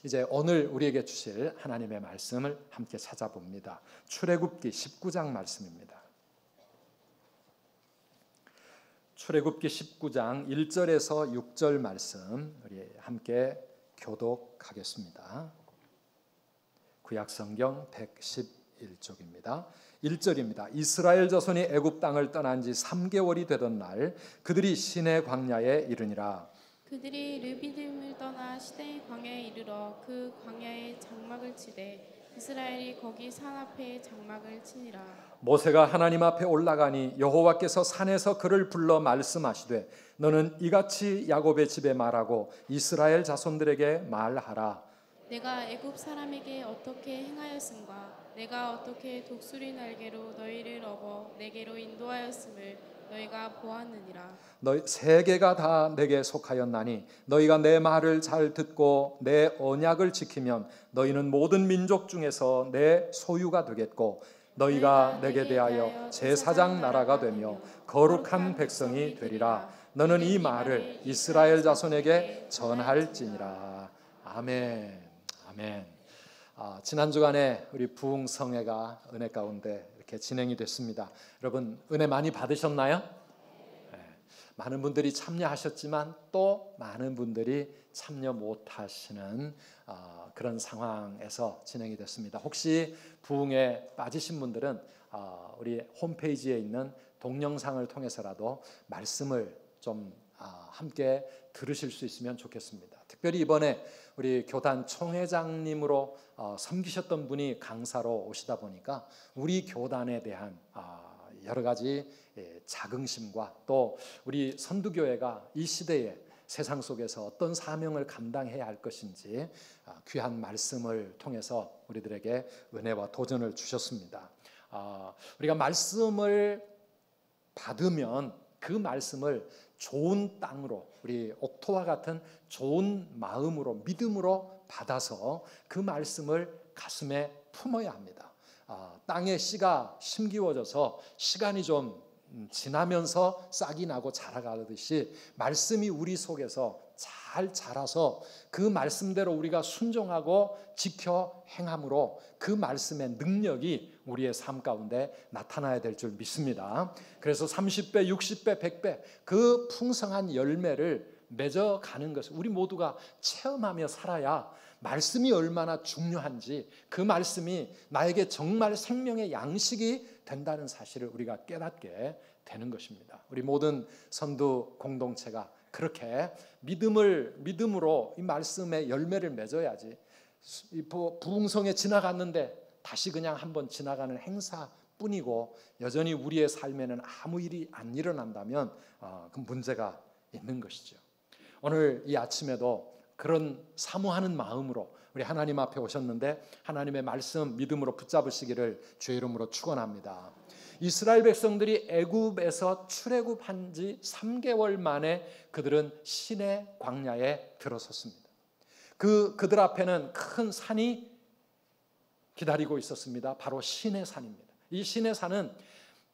이제 오늘 우리에게 주실 하나님의 말씀을 함께 찾아봅니다. 출애굽기 19장 말씀입니다. 출애굽기 19장 1절에서 6절 말씀 우리 함께 교독하겠습니다. 구약성경 111쪽입니다. 1절입니다. 이스라엘 자손이 애굽 땅을 떠난 지 3개월이 되던 날 그들이 시내 광야에 이르니라. 그들이 르비딤을 떠나 시내 광야에 이르러 그 광야에 장막을 치되 이스라엘이 거기 산 앞에 장막을 치니라. 모세가 하나님 앞에 올라가니 여호와께서 산에서 그를 불러 말씀하시되 너는 이같이 야곱의 집에 말하고 이스라엘 자손들에게 말하라. 내가 애굽 사람에게 어떻게 행하였음과 내가 어떻게 독수리 날개로 너희를 업어 내게로 인도하였음을 너희가 보았느니라. 너희 세계가 다 내게 속하였나니 너희가 내 말을 잘 듣고 내 언약을 지키면 너희는 모든 민족 중에서 내 소유가 되겠고 너희가 내게 대하여 제사장 나라가 되며 거룩한 백성이 되리라. 너는 이 말을 이스라엘 자손에게 전할지니라. 아멘. 아멘. 지난 주간에 우리 부흥성회가 은혜 가운데 이렇게 진행이 됐습니다. 여러분 은혜 많이 받으셨나요? 네. 많은 분들이 참여하셨지만 또 많은 분들이 참여 못하시는 그런 상황에서 진행이 됐습니다. 혹시 부흥에 빠지신 분들은 우리 홈페이지에 있는 동영상을 통해서라도 말씀을 좀 함께 들으실 수 있으면 좋겠습니다. 특별히 이번에 우리 교단 총회장님으로 섬기셨던 분이 강사로 오시다 보니까 우리 교단에 대한 여러 가지 자긍심과 또 우리 선두교회가 이 시대에 세상 속에서 어떤 사명을 감당해야 할 것인지 귀한 말씀을 통해서 우리들에게 은혜와 도전을 주셨습니다. 우리가 말씀을 받으면 그 말씀을 좋은 땅으로 우리 옥토와 같은 좋은 마음으로 믿음으로 받아서 그 말씀을 가슴에 품어야 합니다. 땅에 씨가 심기워져서 시간이 좀 지나면서 싹이 나고 자라가듯이 말씀이 우리 속에서 잘 자라서 그 말씀대로 우리가 순종하고 지켜 행함으로 그 말씀의 능력이 우리의 삶 가운데 나타나야 될 줄 믿습니다. 그래서 30배, 60배, 100배 그 풍성한 열매를 맺어가는 것을 우리 모두가 체험하며 살아야 말씀이 얼마나 중요한지 그 말씀이 나에게 정말 생명의 양식이 된다는 사실을 우리가 깨닫게 되는 것입니다. 우리 모든 선두 공동체가 그렇게 믿음으로 이 말씀의 열매를 맺어야지 부흥성에 지나갔는데 다시 그냥 한번 지나가는 행사뿐이고 여전히 우리의 삶에는 아무 일이 안 일어난다면 그 문제가 있는 것이죠. 오늘 이 아침에도 그런 사모하는 마음으로 우리 하나님 앞에 오셨는데 하나님의 말씀 믿음으로 붙잡으시기를 주의 이름으로 축원합니다. 이스라엘 백성들이 애굽에서 출애굽한 지 3개월 만에 그들은 시내 광야에 들어섰습니다. 그들 앞에는 큰 산이 기다리고 있었습니다. 바로 시내산입니다. 이 시내산은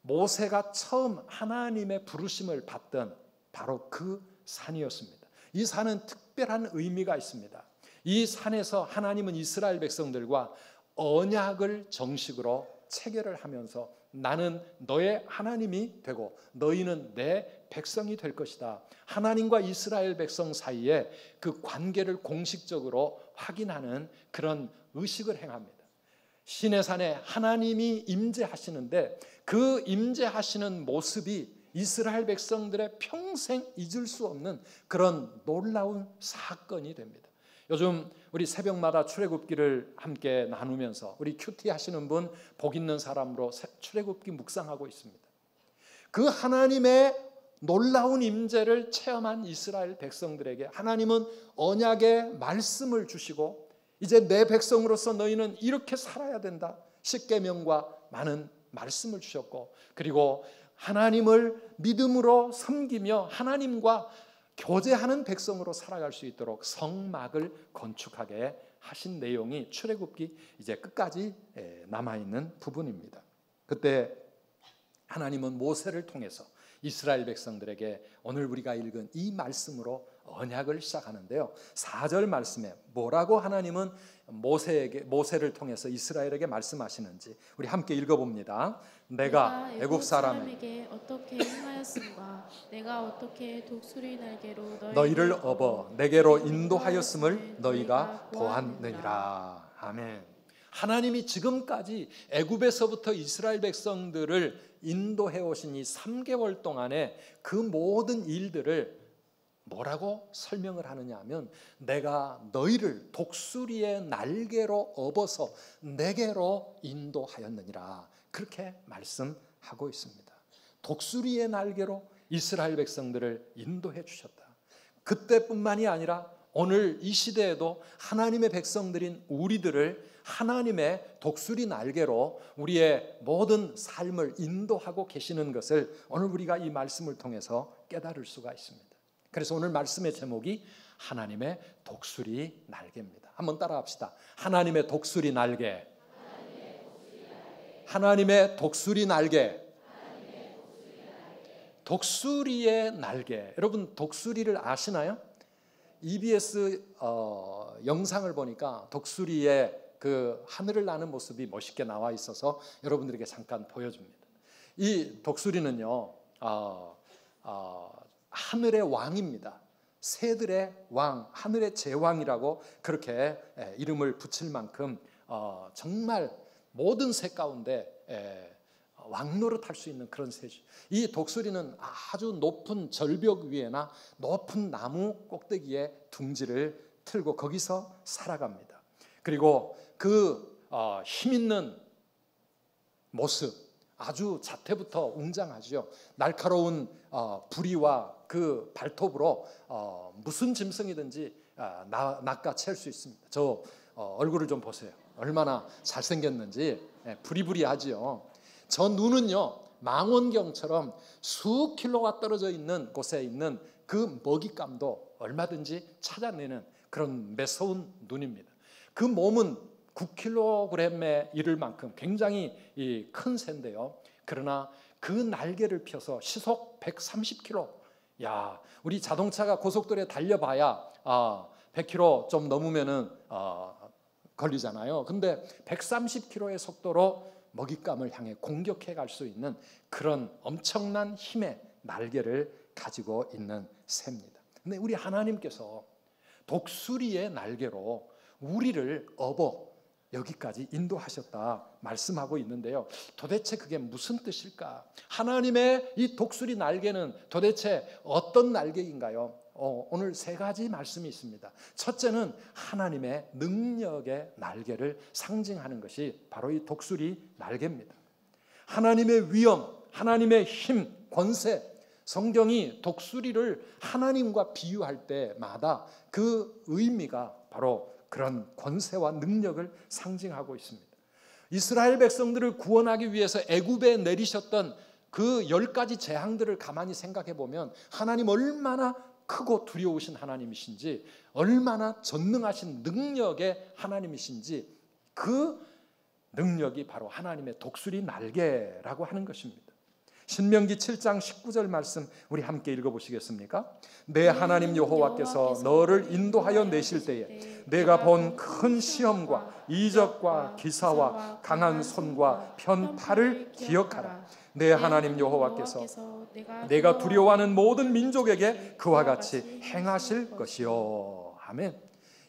모세가 처음 하나님의 부르심을 받던 바로 그 산이었습니다. 이 산은 특별한 의미가 있습니다. 이 산에서 하나님은 이스라엘 백성들과 언약을 정식으로 체결을 하면서 나는 너의 하나님이 되고 너희는 내 백성이 될 것이다. 하나님과 이스라엘 백성 사이에 그 관계를 공식적으로 확인하는 그런 의식을 행합니다. 시내산에 하나님이 임재하시는데 그 임재하시는 모습이 이스라엘 백성들의 평생 잊을 수 없는 그런 놀라운 사건이 됩니다. 요즘 우리 새벽마다 출애굽기를 함께 나누면서 우리 큐티 하시는 분 복 있는 사람으로 출애굽기 묵상하고 있습니다. 그 하나님의 놀라운 임재를 체험한 이스라엘 백성들에게 하나님은 언약의 말씀을 주시고 이제 내 백성으로서 너희는 이렇게 살아야 된다. 십계명과 많은 말씀을 주셨고 그리고 하나님을 믿음으로 섬기며 하나님과 교제하는 백성으로 살아갈 수 있도록 성막을 건축하게 하신 내용이 출애굽기 이제 끝까지 남아있는 부분입니다. 그때 하나님은 모세를 통해서 이스라엘 백성들에게 오늘 우리가 읽은 이 말씀으로 언약을 시작하는데요. 4절 말씀에 뭐라고 하나님은 모세를 통해서 이스라엘에게 말씀하시는지 우리 함께 읽어봅니다. 내가 애굽 사람에게 어떻게 행하였음과 내가 어떻게 독수리 날개로 너희를 업어 내게로 인도하였음을 너희가 보았느니라. 아멘. 하나님이 지금까지 애굽에서부터 이스라엘 백성들을 인도해 오신 이 3개월 동안에 그 모든 일들을 뭐라고 설명을 하느냐 하면 내가 너희를 독수리의 날개로 업어서 내게로 인도하였느니라. 그렇게 말씀하고 있습니다. 독수리의 날개로 이스라엘 백성들을 인도해 주셨다. 그때뿐만이 아니라 오늘 이 시대에도 하나님의 백성들인 우리들을 하나님의 독수리 날개로 우리의 모든 삶을 인도하고 계시는 것을 오늘 우리가 이 말씀을 통해서 깨달을 수가 있습니다. 그래서 오늘 말씀의 제목이 하나님의 독수리 날개입니다. 한번 따라합시다. 하나님의 독수리 날개. 하나님의 독수리 날개. 독수리의 날개. 여러분 독수리를 아시나요? EBS 영상을 보니까 독수리의 그 하늘을 나는 모습이 멋있게 나와 있어서 여러분들에게 잠깐 보여줍니다. 이 독수리는요 하늘의 왕입니다. 새들의 왕, 하늘의 제왕이라고 그렇게 이름을 붙일 만큼 정말 모든 새 가운데 왕노릇할 수 있는 그런 새죠. 이 독수리는 아주 높은 절벽 위에나 높은 나무 꼭대기에 둥지를 틀고 거기서 살아갑니다. 그리고 그 힘 있는 모습, 아주 자태부터 웅장하죠. 날카로운 부리와 그 발톱으로 무슨 짐승이든지 낚아챌 수 있습니다. 저 얼굴을 좀 보세요. 얼마나 잘생겼는지 부리부리하지요. 저 눈은요 망원경처럼 수 킬로가 떨어져 있는 곳에 있는 그 먹잇감도 얼마든지 찾아내는 그런 매서운 눈입니다. 그 몸은 9kg에 이를 만큼 굉장히 큰 새인데요. 그러나 그 날개를 펴서 시속 130km. 야, 우리 자동차가 고속도로에 달려봐야 100km 좀 넘으면은 걸리잖아요. 근데 130km의 속도로 먹잇감을 향해 공격해 갈 수 있는 그런 엄청난 힘의 날개를 가지고 있는 새입니다. 근데 우리 하나님께서 독수리의 날개로 우리를 업어 여기까지 인도하셨다 말씀하고 있는데요. 도대체 그게 무슨 뜻일까? 하나님의 이 독수리 날개는 도대체 어떤 날개인가요? 오늘 세 가지 말씀이 있습니다. 첫째는 하나님의 능력의 날개를 상징하는 것이 바로 이 독수리 날개입니다. 하나님의 위엄, 하나님의 힘, 권세, 성경이 독수리를 하나님과 비유할 때마다 그 의미가 바로 그런 권세와 능력을 상징하고 있습니다. 이스라엘 백성들을 구원하기 위해서 애굽에 내리셨던 그 10가지 재앙들을 가만히 생각해 보면 하나님 얼마나 크고 두려우신 하나님이신지, 얼마나 전능하신 능력의 하나님이신지, 그 능력이 바로 하나님의 독수리 날개라고 하는 것입니다. 신명기 7장 19절 말씀 우리 함께 읽어보시겠습니까? 내 하나님 여호와께서 너를 인도하여 내실 때에 내가 본 큰 시험과 이적과 기사와 강한 손과 편팔을 기억하라. 내 하나님 여호와께서 내가 두려워하는 모든 민족에게 그와 같이 행하실 것이요. 아멘.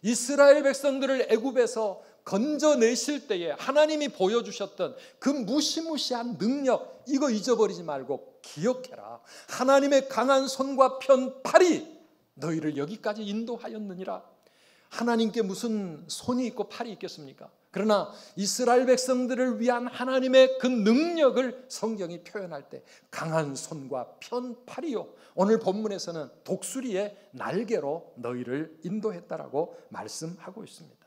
이스라엘 백성들을 애굽에서 건져내실 때에 하나님이 보여주셨던 그 무시무시한 능력, 이거 잊어버리지 말고 기억해라. 하나님의 강한 손과 편팔이 너희를 여기까지 인도하였느니라. 하나님께 무슨 손이 있고 팔이 있겠습니까? 그러나 이스라엘 백성들을 위한 하나님의 그 능력을 성경이 표현할 때 강한 손과 편팔이요, 오늘 본문에서는 독수리의 날개로 너희를 인도했다라고 말씀하고 있습니다.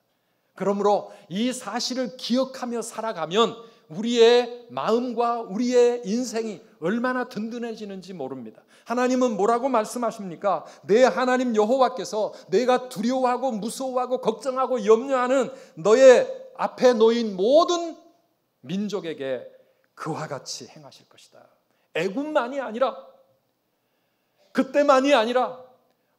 그러므로 이 사실을 기억하며 살아가면 우리의 마음과 우리의 인생이 얼마나 든든해지는지 모릅니다. 하나님은 뭐라고 말씀하십니까? 내 하나님 여호와께서 내가 두려워하고 무서워하고 걱정하고 염려하는 너의 앞에 놓인 모든 민족에게 그와 같이 행하실 것이다. 애굽만이 아니라, 그때만이 아니라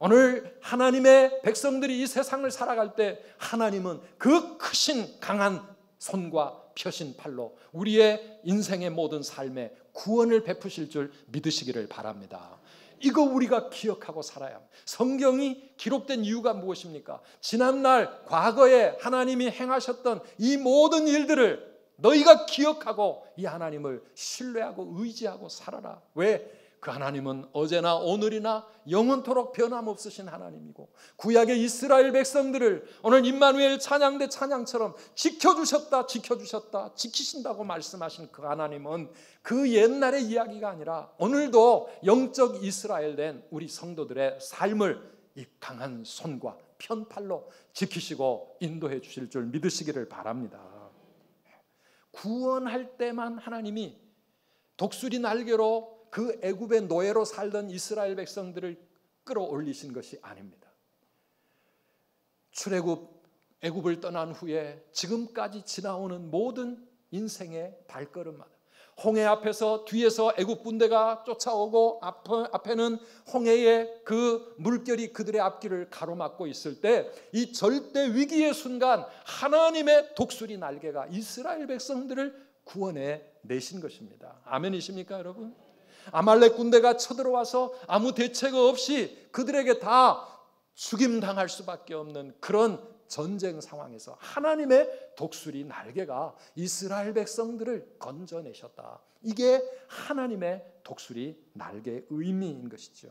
오늘 하나님의 백성들이 이 세상을 살아갈 때 하나님은 그 크신 강한 손과 펴신 팔로 우리의 인생의 모든 삶에 구원을 베푸실 줄 믿으시기를 바랍니다. 이거 우리가 기억하고 살아야 합니다. 성경이 기록된 이유가 무엇입니까? 지난날 과거에 하나님이 행하셨던 이 모든 일들을 너희가 기억하고 이 하나님을 신뢰하고 의지하고 살아라. 왜? 그 하나님은 어제나 오늘이나 영원토록 변함없으신 하나님이고 구약의 이스라엘 백성들을 오늘 임마누엘 찬양대 찬양처럼 지켜주셨다 지키신다고 말씀하신 그 하나님은 그 옛날의 이야기가 아니라 오늘도 영적 이스라엘 된 우리 성도들의 삶을 이 강한 손과 편팔로 지키시고 인도해 주실 줄 믿으시기를 바랍니다. 구원할 때만 하나님이 독수리 날개로 그 애굽의 노예로 살던 이스라엘 백성들을 끌어올리신 것이 아닙니다. 출애굽 애굽을 떠난 후에 지금까지 지나오는 모든 인생의 발걸음마다 홍해 앞에서 뒤에서 애굽 군대가 쫓아오고 앞에는 홍해의 그 물결이 그들의 앞길을 가로막고 있을 때 이 절대 위기의 순간 하나님의 독수리 날개가 이스라엘 백성들을 구원해 내신 것입니다. 아멘이십니까 여러분? 아말렉 군대가 쳐들어와서 아무 대책 없이 그들에게 다 죽임당할 수밖에 없는 그런 전쟁 상황에서 하나님의 독수리 날개가 이스라엘 백성들을 건져내셨다. 이게 하나님의 독수리 날개의 의미인 것이죠.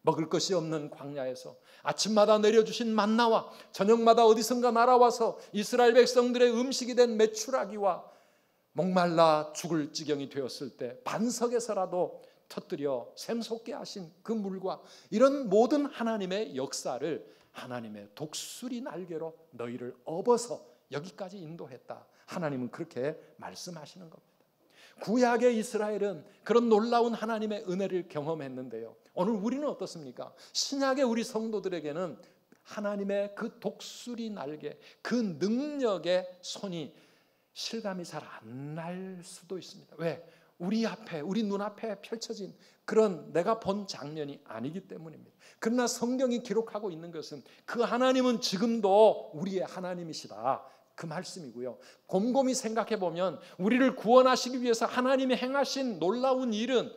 먹을 것이 없는 광야에서 아침마다 내려주신 만나와 저녁마다 어디선가 날아와서 이스라엘 백성들의 음식이 된 메추라기와 목말라 죽을 지경이 되었을 때 반석에서라도 터뜨려 샘솟게 하신 그 물과 이런 모든 하나님의 역사를 하나님의 독수리 날개로 너희를 업어서 여기까지 인도했다. 하나님은 그렇게 말씀하시는 겁니다. 구약의 이스라엘은 그런 놀라운 하나님의 은혜를 경험했는데요. 오늘 우리는 어떻습니까? 신약의 우리 성도들에게는 하나님의 그 독수리 날개, 그 능력의 손이 실감이 잘 안 날 수도 있습니다. 왜? 우리 눈앞에 펼쳐진 그런 내가 본 장면이 아니기 때문입니다. 그러나 성경이 기록하고 있는 것은 그 하나님은 지금도 우리의 하나님이시다. 그 말씀이고요. 곰곰이 생각해 보면 우리를 구원하시기 위해서 하나님이 행하신 놀라운 일은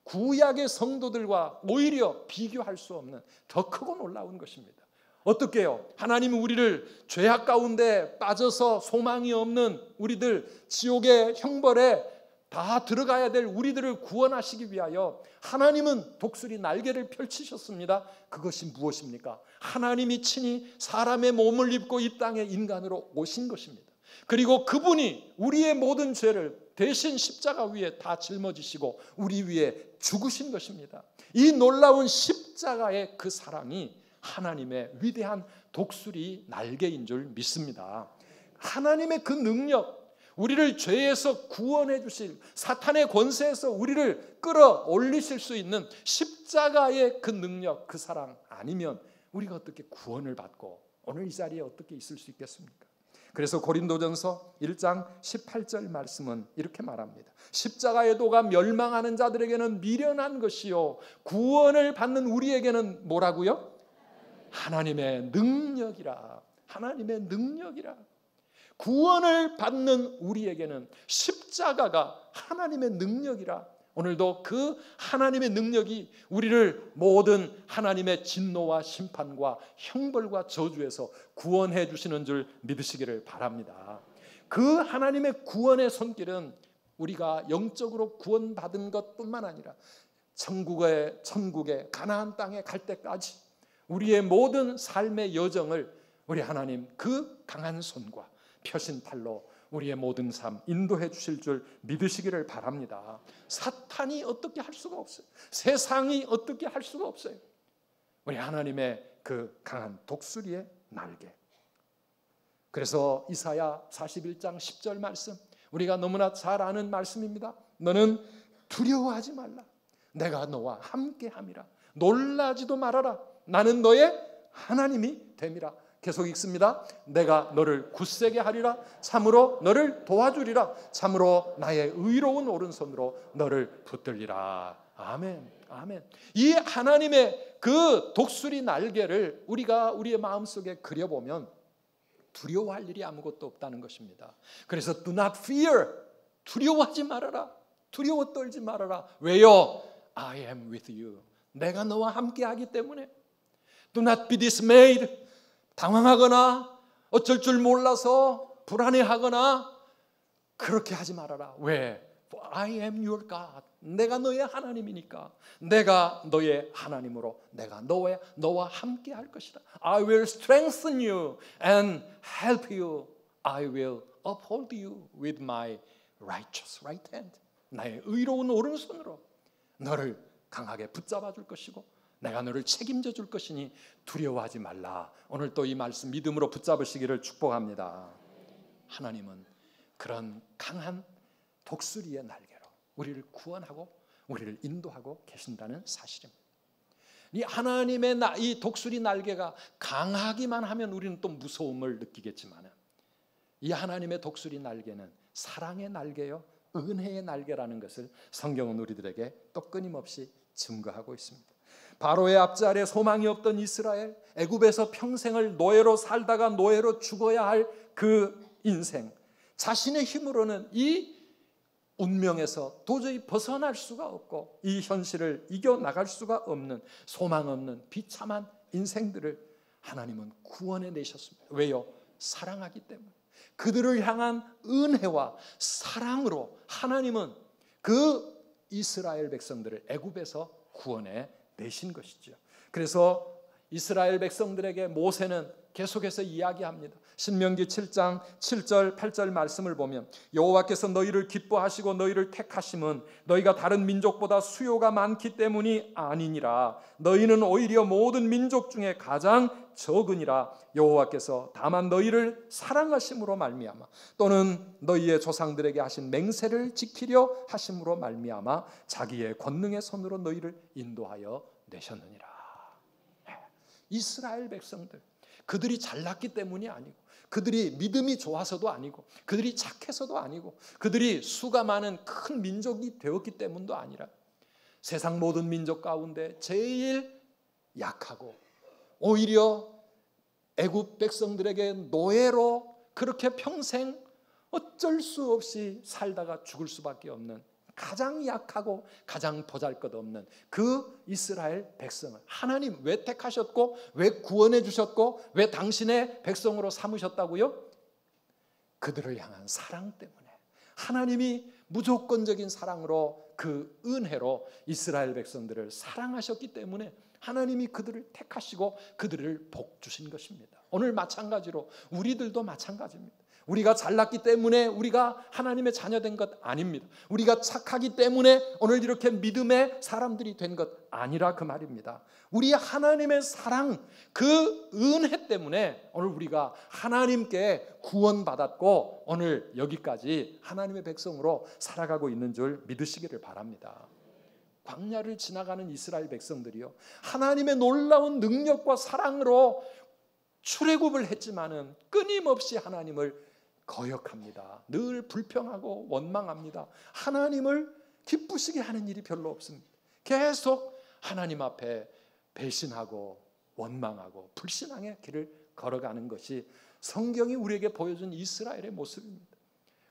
구약의 성도들과 오히려 비교할 수 없는 더 크고 놀라운 것입니다. 어떻게 해요? 하나님이 우리를 죄악 가운데 빠져서 소망이 없는 우리들 지옥의 형벌에 다 들어가야 될 우리들을 구원하시기 위하여 하나님은 독수리 날개를 펼치셨습니다. 그것이 무엇입니까? 하나님이 친히 사람의 몸을 입고 이 땅에 인간으로 오신 것입니다. 그리고 그분이 우리의 모든 죄를 대신 십자가 위에 다 짊어지시고 우리 위에 죽으신 것입니다. 이 놀라운 십자가의 그 사랑이 하나님의 위대한 독수리 날개인 줄 믿습니다. 하나님의 그 능력, 우리를 죄에서 구원해 주실 사탄의 권세에서 우리를 끌어올리실 수 있는 십자가의 그 능력, 그 사랑 아니면 우리가 어떻게 구원을 받고 오늘 이 자리에 어떻게 있을 수 있겠습니까? 그래서 고린도전서 1장 18절 말씀은 이렇게 말합니다. 십자가의 도가 멸망하는 자들에게는 미련한 것이요 구원을 받는 우리에게는 뭐라고요? 하나님의 능력이라. 하나님의 능력이라. 구원을 받는 우리에게는 십자가가 하나님의 능력이라. 오늘도 그 하나님의 능력이 우리를 모든 하나님의 진노와 심판과 형벌과 저주에서 구원해 주시는 줄 믿으시기를 바랍니다. 그 하나님의 구원의 손길은 우리가 영적으로 구원받은 것뿐만 아니라 천국의 가나안 땅에 갈 때까지 우리의 모든 삶의 여정을 우리 하나님 그 강한 손과 펴신 팔로 우리의 모든 삶 인도해 주실 줄 믿으시기를 바랍니다. 사탄이 어떻게 할 수가 없어요. 세상이 어떻게 할 수가 없어요. 우리 하나님의 그 강한 독수리의 날개. 그래서 이사야 41장 10절 말씀, 우리가 너무나 잘 아는 말씀입니다. 너는 두려워하지 말라. 내가 너와 함께함이라. 놀라지도 말아라. 나는 너의 하나님이 됨이라. 계속 읽습니다. 내가 너를 굳세게 하리라. 참으로 너를 도와주리라. 참으로 나의 의로운 오른손으로 너를 붙들리라. 아멘. 아멘. 이 하나님의 그 독수리 날개를 우리가 우리의 마음속에 그려보면 두려워할 일이 아무것도 없다는 것입니다. 그래서 do not fear, 두려워하지 말아라, 두려워 떨지 말아라. 왜요? I am with you, 내가 너와 함께하기 때문에. Do not be dismayed, 당황하거나 어쩔 줄 몰라서 불안해하거나 그렇게 하지 말아라. 왜? For I am your God, 내가 너의 하나님이니까. 내가 너의 하나님으로 내가 너와 함께 할 것이다. I will strengthen you and help you. I will uphold you with my righteous right hand. 나의 의로운 오른손으로 너를 강하게 붙잡아 줄 것이고 내가 너를 책임져 줄 것이니 두려워하지 말라. 오늘 또 이 말씀 믿음으로 붙잡으시기를 축복합니다. 하나님은 그런 강한 독수리의 날개로 우리를 구원하고 우리를 인도하고 계신다는 사실입니다. 이 하나님의 이 독수리 날개가 강하기만 하면 우리는 또 무서움을 느끼겠지만 이 하나님의 독수리 날개는 사랑의 날개요, 은혜의 날개라는 것을 성경은 우리들에게 또 끊임없이 증거하고 있습니다. 바로의 앞자리에 소망이 없던 이스라엘, 애굽에서 평생을 노예로 살다가 노예로 죽어야 할 그 인생, 자신의 힘으로는 이 운명에서 도저히 벗어날 수가 없고 이 현실을 이겨나갈 수가 없는 소망 없는 비참한 인생들을 하나님은 구원해 내셨습니다. 왜요? 사랑하기 때문에. 그들을 향한 은혜와 사랑으로 하나님은 그 이스라엘 백성들을 애굽에서 구원해 내신 것이죠. 그래서 이스라엘 백성들에게 모세는 계속해서 이야기합니다. 신명기 7장 7절 8절 말씀을 보면 여호와께서 너희를 기뻐하시고 너희를 택하심은 너희가 다른 민족보다 수요가 많기 때문이 아니니라. 너희는 오히려 모든 민족 중에 가장 적으니라. 여호와께서 다만 너희를 사랑하심으로 말미암아 또는 너희의 조상들에게 하신 맹세를 지키려 하심으로 말미암아 자기의 권능의 손으로 너희를 인도하여 내셨느니라. 이스라엘 백성들, 그들이 잘났기 때문이 아니고 그들이 믿음이 좋아서도 아니고 그들이 착해서도 아니고 그들이 수가 많은 큰 민족이 되었기 때문도 아니라 세상 모든 민족 가운데 제일 약하고 오히려 애굽 백성들에게 노예로 그렇게 평생 어쩔 수 없이 살다가 죽을 수밖에 없는 가장 약하고 가장 보잘것없는 그 이스라엘 백성을 하나님 왜 택하셨고 왜 구원해 주셨고 왜 당신의 백성으로 삼으셨다고요? 그들을 향한 사랑 때문에 하나님이 무조건적인 사랑으로 그 은혜로 이스라엘 백성들을 사랑하셨기 때문에 하나님이 그들을 택하시고 그들을 복 주신 것입니다. 오늘 마찬가지로 우리들도 마찬가지입니다. 우리가 잘났기 때문에 우리가 하나님의 자녀된 것 아닙니다. 우리가 착하기 때문에 오늘 이렇게 믿음의 사람들이 된 것 아니라 그 말입니다. 우리 하나님의 사랑, 그 은혜 때문에 오늘 우리가 하나님께 구원받았고 오늘 여기까지 하나님의 백성으로 살아가고 있는 줄 믿으시기를 바랍니다. 광야를 지나가는 이스라엘 백성들이요, 하나님의 놀라운 능력과 사랑으로 출애굽을 했지만은 끊임없이 하나님을 거역합니다. 늘 불평하고 원망합니다. 하나님을 기쁘시게 하는 일이 별로 없습니다. 계속 하나님 앞에 배신하고 원망하고 불신앙의 길을 걸어가는 것이 성경이 우리에게 보여준 이스라엘의 모습입니다.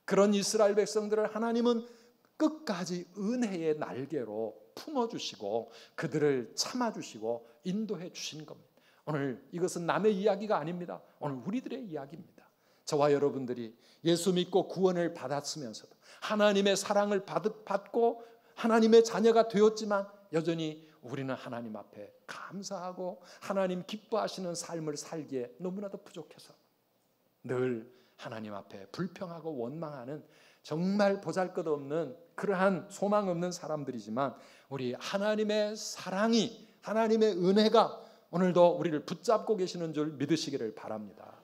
그런 이스라엘 백성들을 하나님은 끝까지 은혜의 날개로 품어주시고 그들을 참아주시고 인도해 주신 겁니다. 오늘 이것은 남의 이야기가 아닙니다. 오늘 우리들의 이야기입니다. 저와 여러분들이 예수 믿고 구원을 받았으면서도 하나님의 사랑을 받고 하나님의 자녀가 되었지만 여전히 우리는 하나님 앞에 감사하고 하나님 기뻐하시는 삶을 살기에 너무나도 부족해서 늘 하나님 앞에 불평하고 원망하는 정말 보잘것없는 그러한 소망 없는 사람들이지만 우리 하나님의 사랑이, 하나님의 은혜가 오늘도 우리를 붙잡고 계시는 줄 믿으시기를 바랍니다.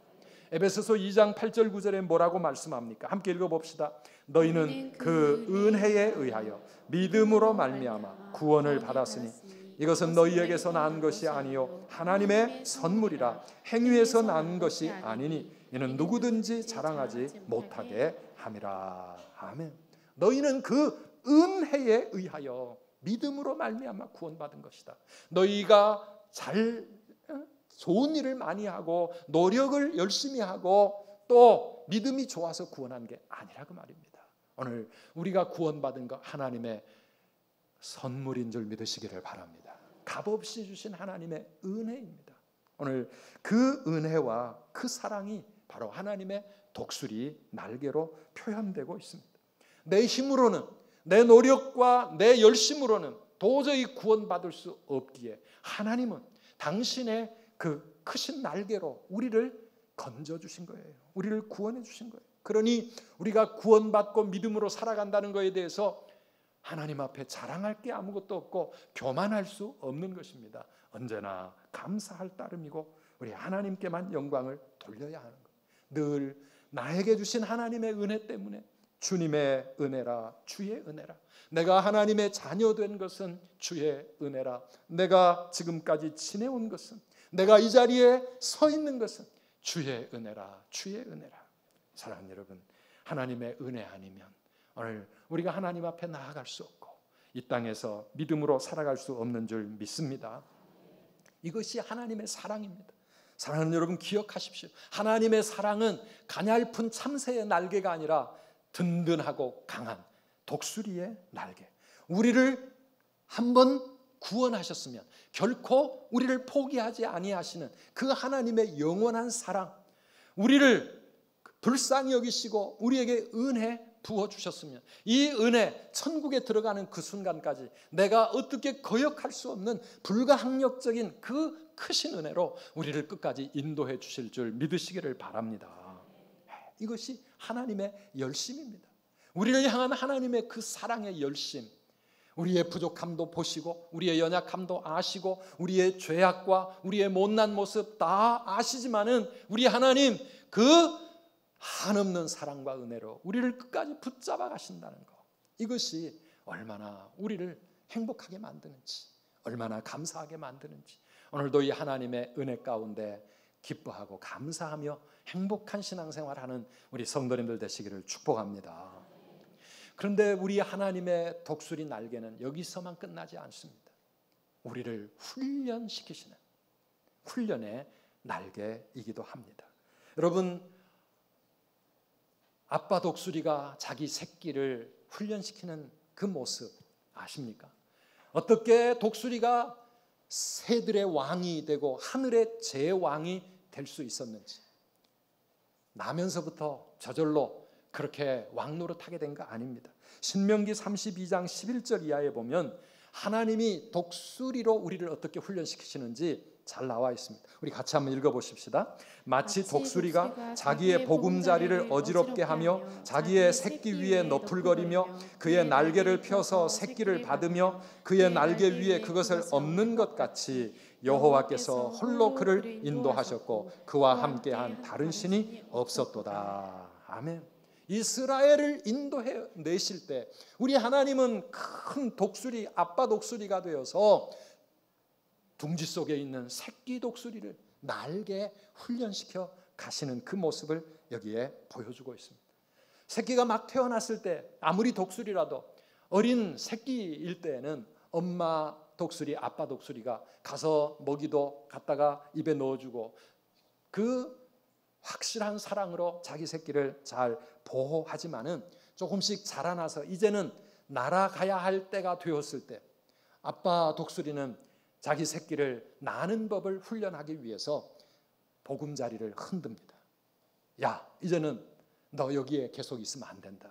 에베소서 2장 8절 9절에 뭐라고 말씀합니까? 함께 읽어봅시다. 너희는 그 은혜에 의하여 믿음으로 말미암아 구원을 받았으니 이것은 너희에게서 난 것이 아니요 하나님의 선물이라. 행위에서 난 것이 아니니 이는 누구든지 자랑하지 못하게 함이라. 아멘. 너희는 그 은혜에 의하여 믿음으로 말미암아 구원받은 것이다. 너희가 잘 좋은 일을 많이 하고 노력을 열심히 하고 또 믿음이 좋아서 구원한 게 아니라 그 말입니다. 오늘 우리가 구원받은 것 하나님의 선물인 줄 믿으시기를 바랍니다. 값없이 주신 하나님의 은혜입니다. 오늘 그 은혜와 그 사랑이 바로 하나님의 독수리 날개로 표현되고 있습니다. 내 힘으로는, 내 노력과 내 열심으로는 도저히 구원받을 수 없기에 하나님은 당신의 그 크신 날개로 우리를 건져주신 거예요. 우리를 구원해 주신 거예요. 그러니 우리가 구원받고 믿음으로 살아간다는 것에 대해서 하나님 앞에 자랑할 게 아무것도 없고 교만할 수 없는 것입니다. 언제나 감사할 따름이고 우리 하나님께만 영광을 돌려야 하는 것. 늘 나에게 주신 하나님의 은혜 때문에 주님의 은혜라, 주의 은혜라. 내가 하나님의 자녀 된 것은 주의 은혜라. 내가 지금까지 지내온 것은, 내가 이 자리에 서 있는 것은 주의 은혜라, 주의 은혜라. 사랑하는 여러분, 하나님의 은혜 아니면 오늘 우리가 하나님 앞에 나아갈 수 없고 이 땅에서 믿음으로 살아갈 수 없는 줄 믿습니다. 이것이 하나님의 사랑입니다. 사랑하는 여러분, 기억하십시오. 하나님의 사랑은 가냘픈 참새의 날개가 아니라 든든하고 강한 독수리의 날개. 우리를 한번 구원하셨으면 결코 우리를 포기하지 아니하시는 그 하나님의 영원한 사랑, 우리를 불쌍히 여기시고 우리에게 은혜 부어주셨으면 이 은혜, 천국에 들어가는 그 순간까지 내가 어떻게 거역할 수 없는 불가항력적인 그 크신 은혜로 우리를 끝까지 인도해 주실 줄 믿으시기를 바랍니다. 이것이 하나님의 열심입니다. 우리를 향한 하나님의 그 사랑의 열심, 우리의 부족함도 보시고 우리의 연약함도 아시고 우리의 죄악과 우리의 못난 모습 다 아시지만은 우리 하나님 그 한없는 사랑과 은혜로 우리를 끝까지 붙잡아 가신다는 것, 이것이 얼마나 우리를 행복하게 만드는지, 얼마나 감사하게 만드는지 오늘도 이 하나님의 은혜 가운데 기뻐하고 감사하며 행복한 신앙생활하는 우리 성도님들 되시기를 축복합니다. 그런데 우리 하나님의 독수리 날개는 여기서만 끝나지 않습니다. 우리를 훈련시키시는 훈련의 날개이기도 합니다. 여러분, 아빠 독수리가 자기 새끼를 훈련시키는 그 모습 아십니까? 어떻게 독수리가 새들의 왕이 되고 하늘의 제왕이 될 수 있었는지, 나면서부터 저절로 그렇게 왕노릇하게 된 거 아닙니다. 신명기 32장 11절 이하에 보면 하나님이 독수리로 우리를 어떻게 훈련시키시는지 잘 나와 있습니다. 우리 같이 한번 읽어보십시다. 마치 독수리가 자기의 보금자리를 어지럽게 하며 자기의 새끼 위에 너풀거리며 그의 날개를 펴서 새끼를 받으며 그의 날개 위에 그것을 엎는 것 같이 여호와께서 홀로 그를 인도하셨고 그와 함께한 다른 신이 없었도다. 아멘. 이스라엘을 인도해 내실 때 우리 하나님은 큰 독수리, 아빠 독수리가 되어서 둥지 속에 있는 새끼 독수리를 날개 훈련시켜 가시는 그 모습을 여기에 보여주고 있습니다. 새끼가 막 태어났을 때 아무리 독수리라도 어린 새끼일 때에는 엄마 독수리, 아빠 독수리가 가서 먹이도 갖다가 입에 넣어주고 그 확실한 사랑으로 자기 새끼를 잘 보호하지만은 조금씩 자라나서 이제는 날아가야 할 때가 되었을 때 아빠 독수리는 자기 새끼를 나는 법을 훈련하기 위해서 보금자리를 흔듭니다. 야, 이제는 너 여기에 계속 있으면 안 된다.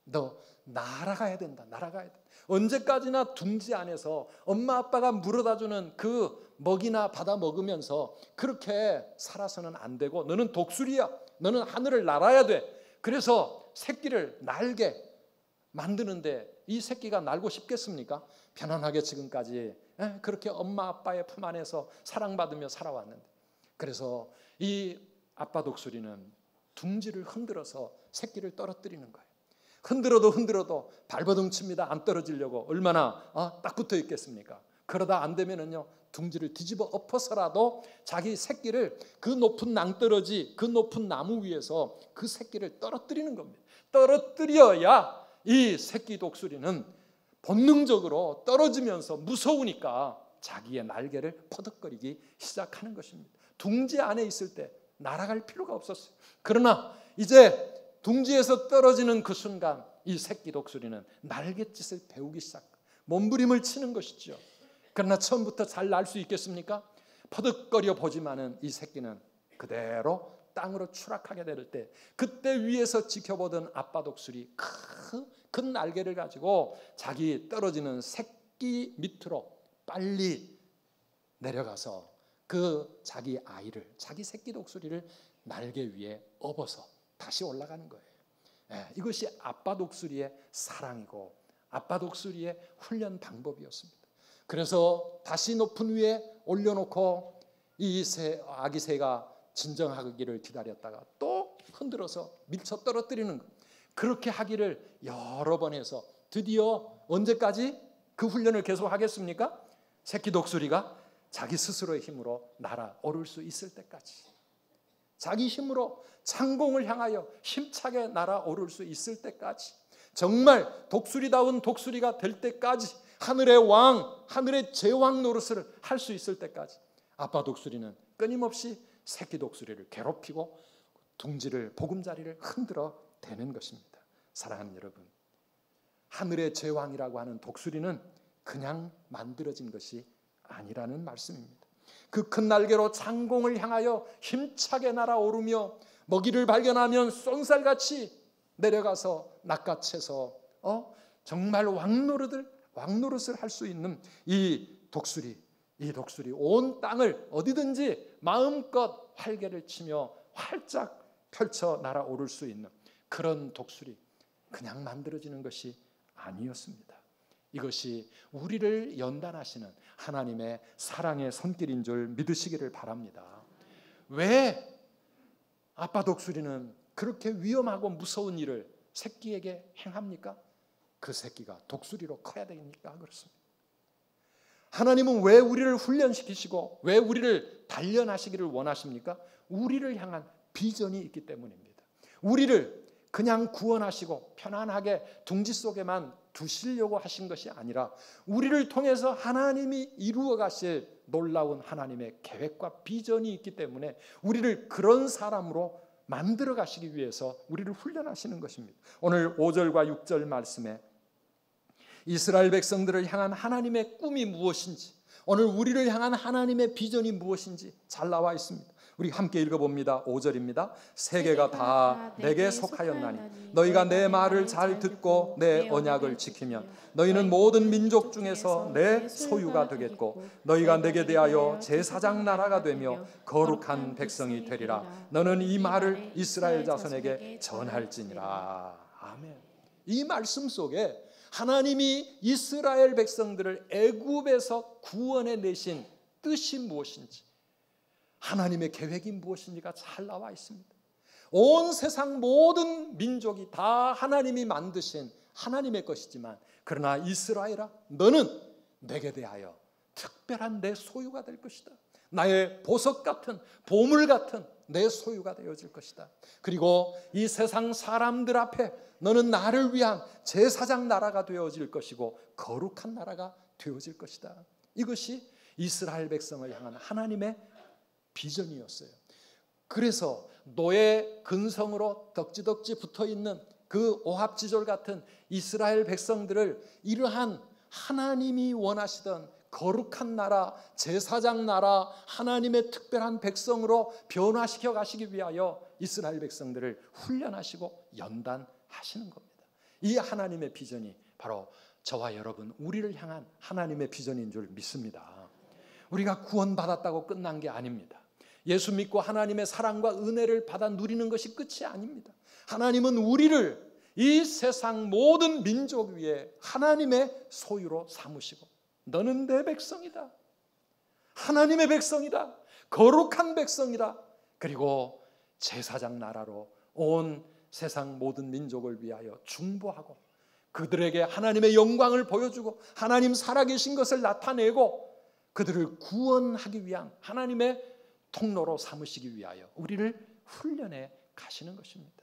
너 날아가야 된다. 날아가야 된다. 언제까지나 둥지 안에서 엄마 아빠가 물어다주는 그 먹이나 받아 먹으면서 그렇게 살아서는 안 되고 너는 독수리야. 너는 하늘을 날아야 돼. 그래서 새끼를 날게 만드는데 이 새끼가 날고 싶겠습니까? 편안하게 지금까지 그렇게 엄마 아빠의 품 안에서 사랑받으며 살아왔는데, 그래서 이 아빠 독수리는 둥지를 흔들어서 새끼를 떨어뜨리는 거예요. 흔들어도 발버둥 칩니다. 안 떨어지려고. 얼마나 딱 붙어 있겠습니까? 그러다 안 되면은요 둥지를 뒤집어 엎어서라도 자기 새끼를 그 높은 낭떠러지, 그 높은 나무 위에서 그 새끼를 떨어뜨리는 겁니다. 떨어뜨려야 이 새끼 독수리는 본능적으로 떨어지면서 무서우니까 자기의 날개를 퍼득거리기 시작하는 것입니다. 둥지 안에 있을 때 날아갈 필요가 없었어요. 그러나 이제 둥지에서 떨어지는 그 순간 이 새끼 독수리는 날갯짓을 배우기 시작, 몸부림을 치는 것이죠. 그러나 처음부터 잘 날 수 있겠습니까? 퍼득거려 보지만은 이 새끼는 그대로 땅으로 추락하게 될 때, 그때 위에서 지켜보던 아빠 독수리 큰 날개를 가지고 자기 떨어지는 새끼 밑으로 빨리 내려가서 그 자기 아이를, 자기 새끼 독수리를 날개 위에 업어서 다시 올라가는 거예요. 이것이 아빠 독수리의 사랑이고 아빠 독수리의 훈련 방법이었습니다. 그래서 다시 높은 위에 올려놓고 이 아기 새가 진정하기를 기다렸다가 또 흔들어서 밀쳐 떨어뜨리는 것, 그렇게 하기를 여러 번 해서 드디어 언제까지 그 훈련을 계속 하겠습니까? 새끼 독수리가 자기 스스로의 힘으로 날아오를 수 있을 때까지, 자기 힘으로 창공을 향하여 힘차게 날아오를 수 있을 때까지, 정말 독수리다운 독수리가 될 때까지, 하늘의 왕, 하늘의 제왕 노릇을 할 수 있을 때까지 아빠 독수리는 끊임없이 새끼 독수리를 괴롭히고 둥지를, 보금자리를 흔들어 대는 것입니다. 사랑하는 여러분, 하늘의 제왕이라고 하는 독수리는 그냥 만들어진 것이 아니라는 말씀입니다. 그 큰 날개로 창공을 향하여 힘차게 날아오르며 먹이를 발견하면 쏜살같이 내려가서 낚아채서 정말 왕노릇을 할 수 있는 이 독수리 온 땅을 어디든지 마음껏 활개를 치며 활짝 펼쳐 날아오를 수 있는 그런 독수리, 그냥 만들어지는 것이 아니었습니다. 이것이 우리를 연단하시는 하나님의 사랑의 손길인 줄 믿으시기를 바랍니다. 왜 아빠 독수리는 그렇게 위험하고 무서운 일을 새끼에게 행합니까? 그 새끼가 독수리로 커야 되니까 그렇습니다. 하나님은 왜 우리를 훈련시키시고 왜 우리를 단련하시기를 원하십니까? 우리를 향한 비전이 있기 때문입니다. 우리를 그냥 구원하시고 편안하게 둥지 속에만 두시려고 하신 것이 아니라 우리를 통해서 하나님이 이루어 가실 놀라운 하나님의 계획과 비전이 있기 때문에 우리를 그런 사람으로 만들어 가시기 위해서 우리를 훈련하시는 것입니다. 오늘 5절과 6절 말씀에 이스라엘 백성들을 향한 하나님의 꿈이 무엇인지, 오늘 우리를 향한 하나님의 비전이 무엇인지 잘 나와 있습니다. 우리 함께 읽어봅니다. 5절입니다. 세계가 다 내게 속하였나니 너희가 내 말을 잘 듣고 내 언약을 지키면 너희는 모든 민족 중에서 내 소유가 되겠고 너희가 내게 대하여 제사장 나라가 되며 거룩한 백성이 되리라. 너는 이 말을 이스라엘 자손에게 전할지니라. 아멘. 이 말씀 속에 하나님이 이스라엘 백성들을 애굽에서 구원해 내신 뜻이 무엇인지, 하나님의 계획이 무엇인지가 잘 나와 있습니다. 온 세상 모든 민족이 다 하나님이 만드신 하나님의 것이지만, 그러나 이스라엘아, 너는 내게 대하여 특별한 내 소유가 될 것이다. 나의 보석 같은, 보물 같은 내 소유가 되어질 것이다. 그리고 이 세상 사람들 앞에 너는 나를 위한 제사장 나라가 되어질 것이고 거룩한 나라가 되어질 것이다. 이것이 이스라엘 백성을 향한 하나님의 비전이었어요. 그래서 노예 근성으로 덕지덕지 붙어있는 그 오합지졸 같은 이스라엘 백성들을 이러한 하나님이 원하시던 거룩한 나라, 제사장 나라, 하나님의 특별한 백성으로 변화시켜 가시기 위하여 이스라엘 백성들을 훈련하시고 연단하시는 겁니다. 이 하나님의 비전이 바로 저와 여러분, 우리를 향한 하나님의 비전인 줄 믿습니다. 우리가 구원받았다고 끝난 게 아닙니다. 예수 믿고 하나님의 사랑과 은혜를 받아 누리는 것이 끝이 아닙니다. 하나님은 우리를 이 세상 모든 민족 위에 하나님의 소유로 삼으시고 너는 내 백성이다. 하나님의 백성이다. 거룩한 백성이다. 그리고 제사장 나라로 온 세상 모든 민족을 위하여 중보하고 그들에게 하나님의 영광을 보여주고 하나님 살아계신 것을 나타내고 그들을 구원하기 위한 하나님의 통로로 삼으시기 위하여 우리를 훈련해 가시는 것입니다.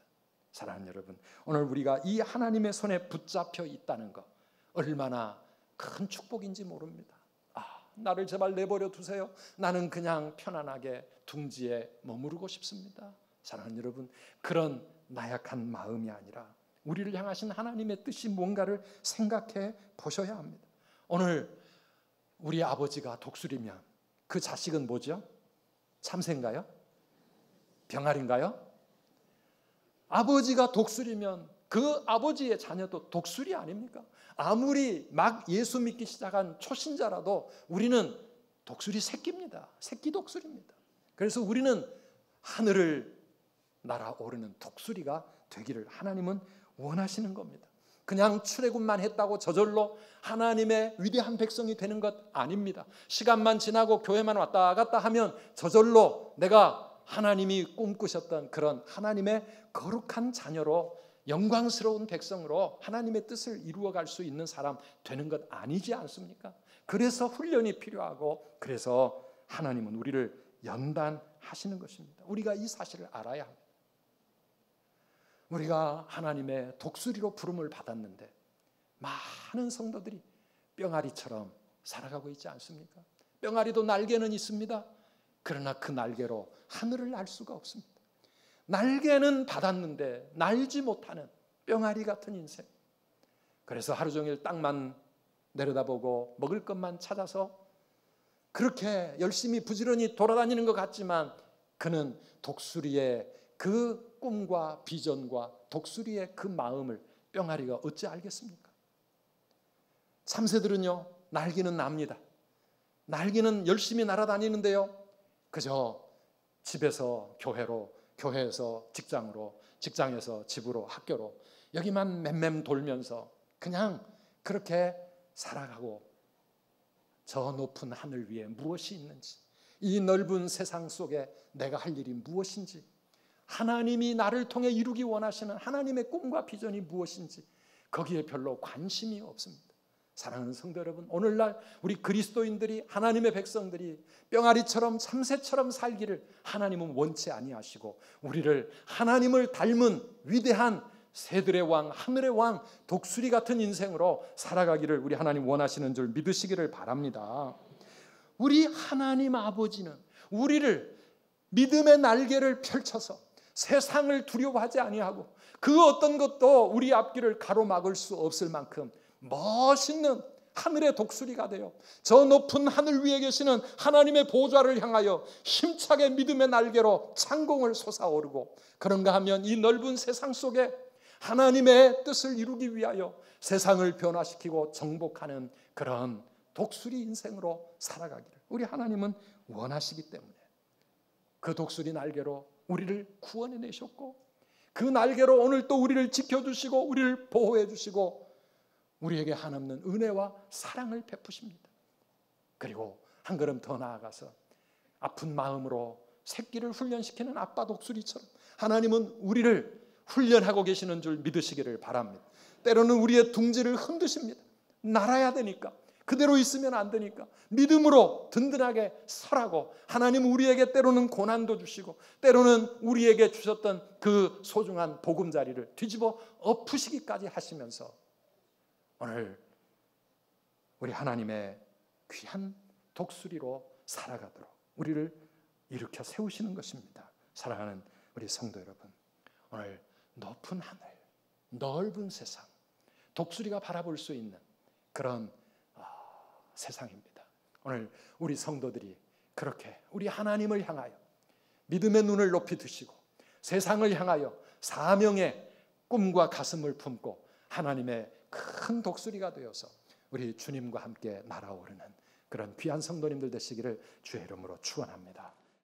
사랑하는 여러분, 오늘 우리가 이 하나님의 손에 붙잡혀 있다는 것 얼마나 큰 축복인지 모릅니다. 나를 제발 내버려 두세요. 나는 그냥 편안하게 둥지에 머무르고 싶습니다. 사랑하는 여러분, 그런 나약한 마음이 아니라 우리를 향하신 하나님의 뜻이 뭔가를 생각해 보셔야 합니다. 오늘 우리 아버지가 독수리면 그 자식은 뭐죠? 참새인가요? 병아리인가요? 아버지가 독수리면 그 아버지의 자녀도 독수리 아닙니까? 아무리 막 예수 믿기 시작한 초신자라도 우리는 독수리 새끼입니다. 새끼 독수리입니다. 그래서 우리는 하늘을 날아오르는 독수리가 되기를 하나님은 원하시는 겁니다. 그냥 출애굽만 했다고 저절로 하나님의 위대한 백성이 되는 것 아닙니다. 시간만 지나고 교회만 왔다 갔다 하면 저절로 내가 하나님이 꿈꾸셨던 그런 하나님의 거룩한 자녀로 영광스러운 백성으로 하나님의 뜻을 이루어갈 수 있는 사람 되는 것 아니지 않습니까? 그래서 훈련이 필요하고 그래서 하나님은 우리를 연단하시는 것입니다. 우리가 이 사실을 알아야 합니다. 우리가 하나님의 독수리로 부름을 받았는데 많은 성도들이 뿅아리처럼 살아가고 있지 않습니까? 뿅아리도 날개는 있습니다. 그러나 그 날개로 하늘을 날 수가 없습니다. 날개는 받았는데 날지 못하는 뿅아리 같은 인생. 그래서 하루 종일 땅만 내려다보고 먹을 것만 찾아서 그렇게 열심히 부지런히 돌아다니는 것 같지만 그는 독수리의 그 꿈과 비전과 독수리의 그 마음을 뿅아리가 어찌 알겠습니까? 참새들은요, 날개는 납니다. 날개는 열심히 날아다니는데요, 그저 집에서 교회로, 교회에서 직장으로, 직장에서 집으로, 학교로 여기만 맴맴 돌면서 그냥 그렇게 살아가고 저 높은 하늘 위에 무엇이 있는지, 이 넓은 세상 속에 내가 할 일이 무엇인지, 하나님이 나를 통해 이루기 원하시는 하나님의 꿈과 비전이 무엇인지 거기에 별로 관심이 없습니다. 사랑하는 성도 여러분, 오늘날 우리 그리스도인들이, 하나님의 백성들이 뿅아리처럼 참새처럼 살기를 하나님은 원치 아니하시고 우리를 하나님을 닮은 위대한 새들의 왕, 하늘의 왕, 독수리 같은 인생으로 살아가기를 우리 하나님 원하시는 줄 믿으시기를 바랍니다. 우리 하나님 아버지는 우리를 믿음의 날개를 펼쳐서 세상을 두려워하지 아니하고 그 어떤 것도 우리 앞길을 가로막을 수 없을 만큼 멋있는 하늘의 독수리가 되어 저 높은 하늘 위에 계시는 하나님의 보좌를 향하여 힘차게 믿음의 날개로 창공을 솟아오르고, 그런가 하면 이 넓은 세상 속에 하나님의 뜻을 이루기 위하여 세상을 변화시키고 정복하는 그런 독수리 인생으로 살아가기를 우리 하나님은 원하시기 때문에 그 독수리 날개로 우리를 구원해 내셨고 그 날개로 오늘 또 우리를 지켜주시고 우리를 보호해 주시고 우리에게 한없는 은혜와 사랑을 베푸십니다. 그리고 한 걸음 더 나아가서 아픈 마음으로 새끼를 훈련시키는 아빠 독수리처럼 하나님은 우리를 훈련하고 계시는 줄 믿으시기를 바랍니다. 때로는 우리의 둥지를 흔드십니다. 날아야 되니까, 그대로 있으면 안 되니까 믿음으로 든든하게 서라고 하나님은 우리에게 때로는 고난도 주시고 때로는 우리에게 주셨던 그 소중한 보금자리를 뒤집어 엎으시기까지 하시면서 오늘 우리 하나님의 귀한 독수리로 살아가도록 우리를 일으켜 세우시는 것입니다. 사랑하는 우리 성도 여러분, 오늘 높은 하늘, 넓은 세상, 독수리가 바라볼 수 있는 그런 세상입니다. 오늘 우리 성도들이 그렇게 우리 하나님을 향하여 믿음의 눈을 높이 드시고 세상을 향하여 사명의 꿈과 가슴을 품고 하나님의 큰 독수리가 되어서 우리 주님과 함께 날아오르는 그런 귀한 성도님들 되시기를 주의 이름으로 축원합니다.